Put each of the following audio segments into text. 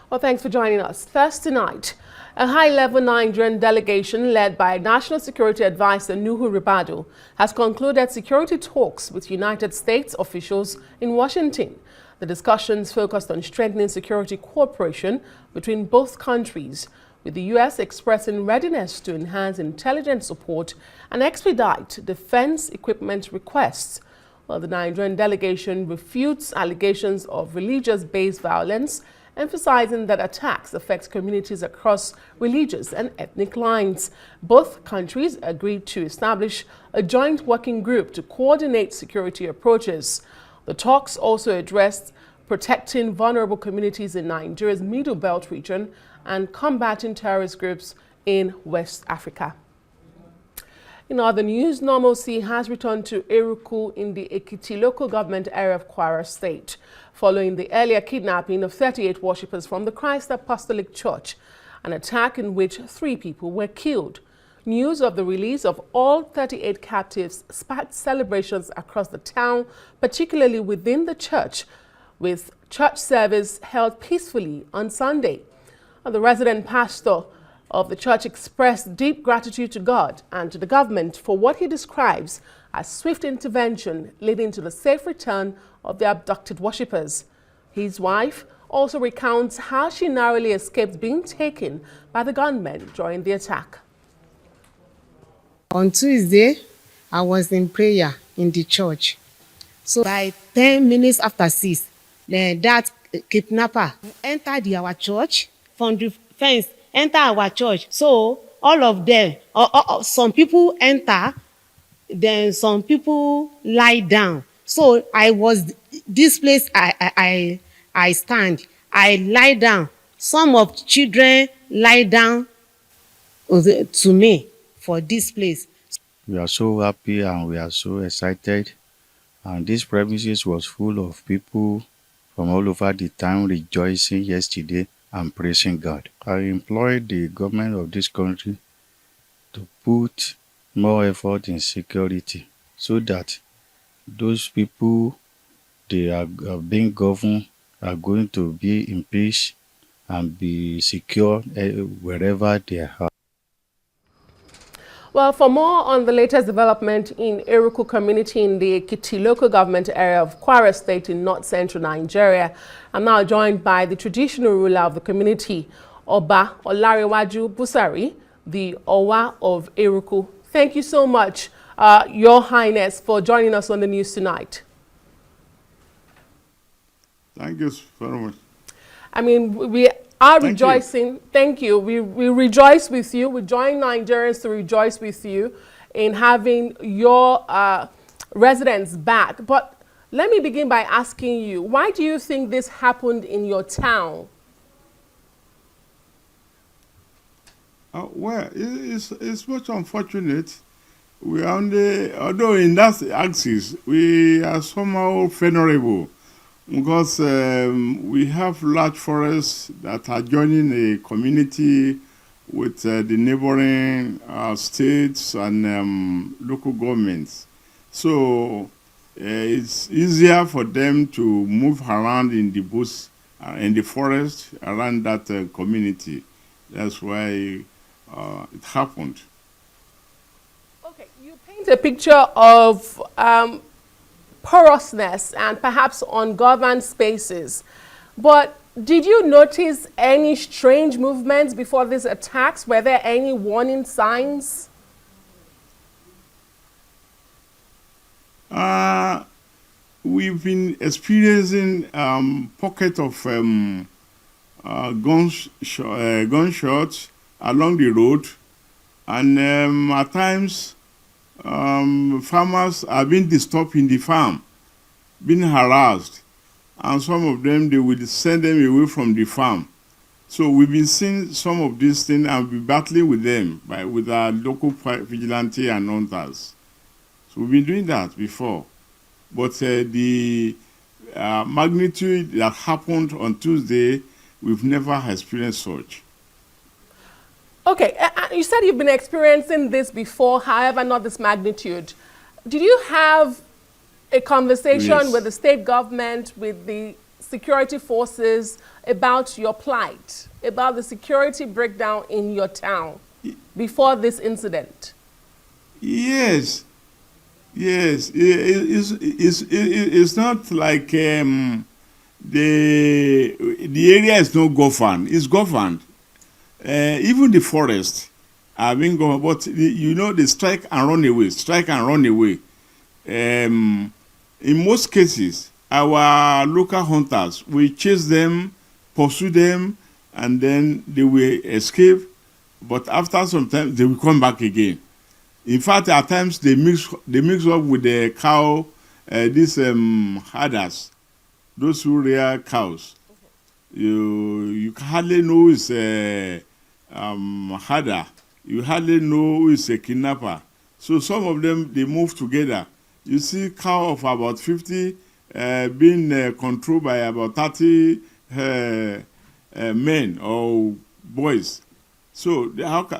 Well, thanks for joining us. Thursday night, a high-level Nigerian delegation led by National Security Advisor Nuhu Ribadu has concluded security talks with United States officials in Washington. The discussions focused on strengthening security cooperation between both countries, with the U.S. expressing readiness to enhance intelligence support and expedite defense equipment requests. Well, the Nigerian delegation refutes allegations of religious-based violence, emphasizing that attacks affect communities across religious and ethnic lines. Both countries agreed to establish a joint working group to coordinate security approaches. The talks also addressed protecting vulnerable communities in Nigeria's Middle Belt region and combating terrorist groups in West Africa. In other news, normalcy has returned to Eruku in the Ekiti local government area of Kwara State, following the earlier kidnapping of 38 worshippers from the Christ Apostolic Church, an attack in which 3 people were killed. News of the release of all 38 captives sparked celebrations across the town, particularly within the church, with church service held peacefully on Sunday. The resident pastor of the church expressed deep gratitude to God and to the government for what he describes as swift intervention leading to the safe return of the abducted worshippers. His wife also recounts how she narrowly escaped being taken by the gunmen during the attack. On Tuesday, I was in prayer in the church. So by 10 minutes after 6, that kidnapper entered our church from the fence, enter our church. So all of them, some people enter, then some people lie down. So I was this place. I stand. I lie down. Some of children lie down to me for this place. We are so happy and we are so excited. And this premises was full of people from all over the town rejoicing yesterday and praising God. I implored the government of this country to put more effort in security so that those people they are being governed are going to be in peace and be secure wherever they are. Well, for more on the latest development in Eruku community in the Ekiti local government area of Kwara State in north-central Nigeria, I'm now joined by the traditional ruler of the community, Oba Olarewaju Busari, the Owa of Eruku. Thank you so much, Your Highness, for joining us on the news tonight. Thank you very much. I mean, we are rejoicing. Thank you. We rejoice with you. We join Nigerians to rejoice with you in having your residents back. But let me begin by asking you, why do you think this happened in your town? Well, it's much unfortunate. We are although in that axis, we are somehow vulnerable because we have large forests that are joining a community with the neighboring states and local governments. So it's easier for them to move around in the bush, in the forest around that community. That's why it happened. Okay, you paint a picture of porousness and perhaps ungoverned spaces. But did you notice any strange movements before these attacks? Were there any warning signs? We've been experiencing pockets of gunshots along the road, and at times farmers are being disturbed in the farm, being harassed, and some of them, they will send them away from the farm. So we've been seeing some of these things and be battling with them, with our local vigilante and hunters. So we've been doing that before. But the magnitude that happened on Tuesday, we've never experienced such. Okay, you said you've been experiencing this before, however, not this magnitude. Did you have a conversation with the state government, with the security forces about your plight, about the security breakdown in your town before this incident? Yes. Yes. It's not like the area is not governed. It's governed. Even the forest are being governed. But they strike and run away. Strike and run away. In most cases, our local hunters will chase them, pursue them, and then they will escape. But after some time, they will come back again. In fact, at times they mix up with the cow, these herders, those who rear cows. You hardly know it's a herder. You hardly know who is a kidnapper. So some of them, they move together. You see cow of about 50 being controlled by about 30 men or boys. So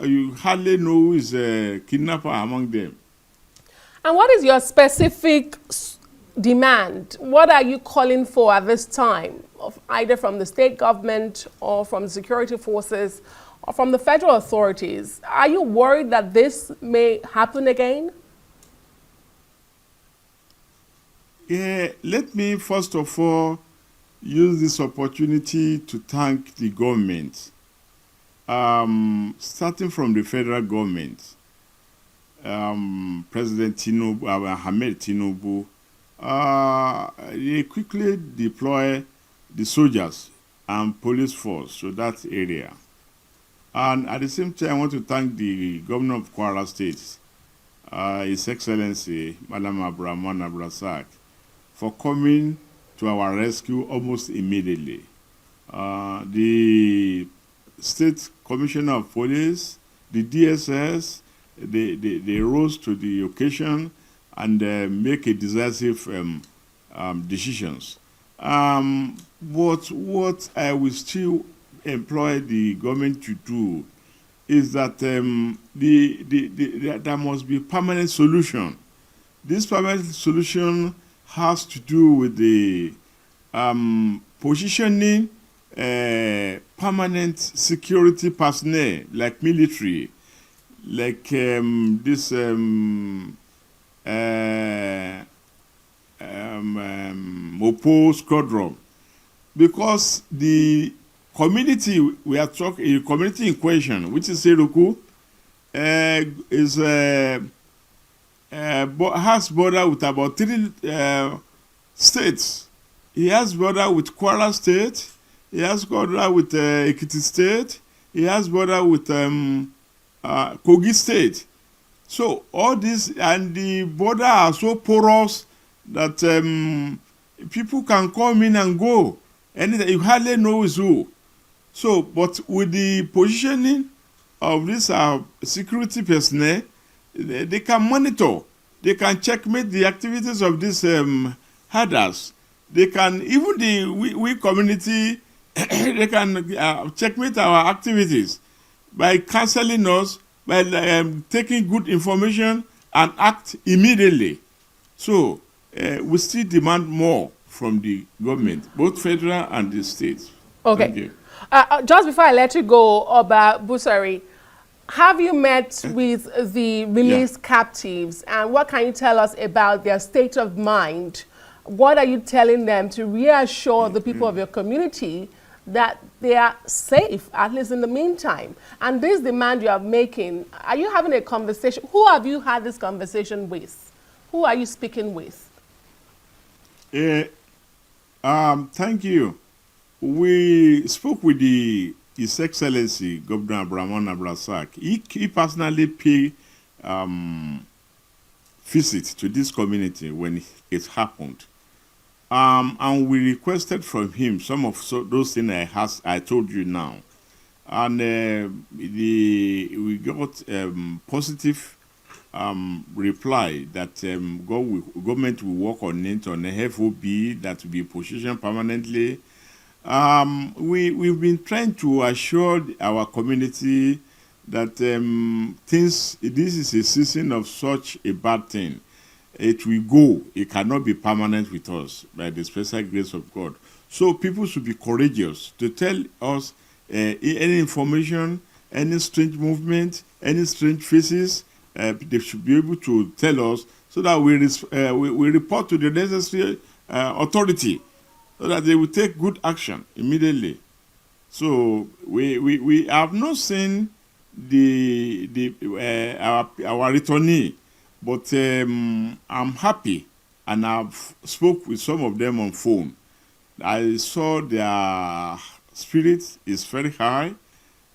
you hardly know who is a kidnapper among them. And what is your specific demand? What are you calling for at this time, either from the state government or from the security forces or from the federal authorities? Are you worried that this may happen again? Yeah, let me first of all use this opportunity to thank the government. Starting from the federal government, President Ahmed Tinubu, they quickly deploy the soldiers and police force to that area. And at the same time, I want to thank the governor of Kwara State, His Excellency, Madam Abdurrahman Abdulrazak, for coming to our rescue almost immediately. The State Commissioner of Police, the DSS, they rose to the occasion and make a decisive decisions. But what I will still employ the government to do is that there must be permanent solution. This permanent solution has to do with the positioning permanent security personnel, like military, like this Mopo squadron, because the community we are talking, community in question, which is Eruku, has border with about 3 states. He has border with Kwara State. He has border with Ekiti State. He has border with Kogi State. So all this, and the border are so porous that people can come in and go. And you hardly know who's who. So, but with the positioning of this security personnel, they can monitor. They can checkmate the activities of these herders. They can, even we community, they can checkmate our activities by counseling us, by taking good information and act immediately. So we still demand more from the government, both federal and the states. Okay. Thank you. Just before I let you go, Oba Busari, have you met with the released captives, and what can you tell us about their state of mind? What are you telling them to reassure the people of your community that they are safe, at least in the meantime? And this demand you are making, are you having a conversation? Who have you had this conversation with? Who are you speaking with? Thank you. We spoke with His Excellency Governor Abdurrahman Abdulrazak. He personally paid visit to this community when it happened. And we requested from him some of those things I told you now. And we got positive reply that government will work on it, on a FOB that will be positioned permanently. We've been trying to assure our community that this is a season of such a bad thing. It will go. It cannot be permanent with us by the special grace of God. So people should be courageous to tell us any information, any strange movement, any strange faces. They should be able to tell us so that we report to the necessary authority so that they will take good action immediately. So we have not seen our returnee, but I'm happy, and I've spoke with some of them on phone. I saw their spirit is very high.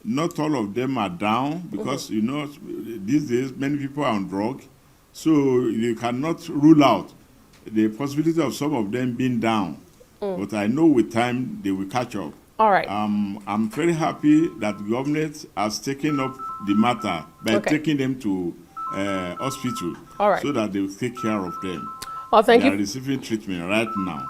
Not all of them are down because you know these days many people are on drug, so you cannot rule out the possibility of some of them being down. But I know with time they will catch up. All right. I'm very happy that the government has taken up the matter by taking them to hospital, so that they will take care of them. Well, thank they you. are receiving treatment right now.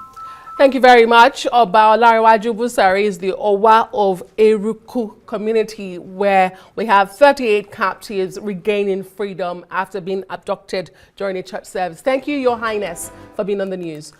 Thank you very much. Oba Olarewaju Busari is the Owa of Eruku community, where we have 38 captives regaining freedom after being abducted during a church service. Thank you, Your Highness, for being on the news.